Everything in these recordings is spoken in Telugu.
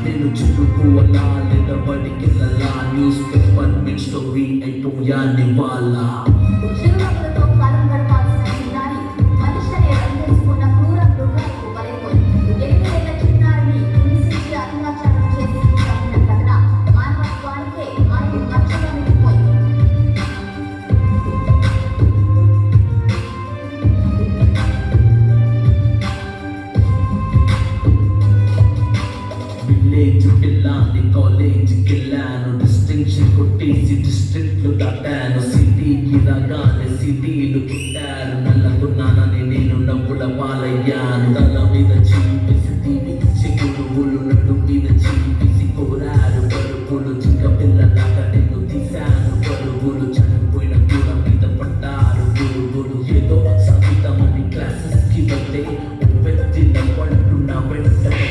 నేను చెప్పుకోవాలా లేదా బడికెళ్ళాలా న్యూస్ పేపర్ మిడ్ స్టోరీ అయిపోయాని వాళ్ళ చిరునవ్వులతో కాలం గడపాల్సిన చిన్నారి మనిషి అనే రంగు తెలుసుకున్న క్రూర మృగాలకు బలైపోయింది. 8 ఏళ్ల చిన్నారిని హింసించి అత్యాచారం చేసి చంపిన ఘటన మానవత్వానికే ఆయన మచ్చగా మిగిలిపోయింది. విలేజ్ పిల్లాన్ని కాలేజీకి వెళ్ళాను డిస్టింక్షన్ కొట్టేసి డిస్ట్రిక్ట్లు దాటాను సిటీకి రాగానే సిటీలు పుట్టారు నల్లగున్నానని నేను నవ్వుల పాలయ్యాను తల మీద చీపిసి తీపిచ్చి గురువులు నడు మీద చీపిసి కోరారు పరుగులు చిన్న పిల్లలాగా నేను తీశాను పరుగులు చనిపోయిన కూర మీద పడ్డారు గురుగులు ఏదో సాధిద్దామని క్లాసెస్కి వస్తే వ్యక్తి నవ్వంటున్న వెంటనే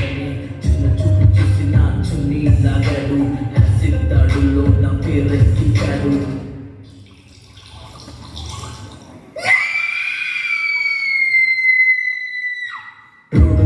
చిన్న చూపు చూసి నా చున్నీ లాగాడు యాసిడ్ దాడుల్లో నా పేరెక్కించాడు రోడ్డు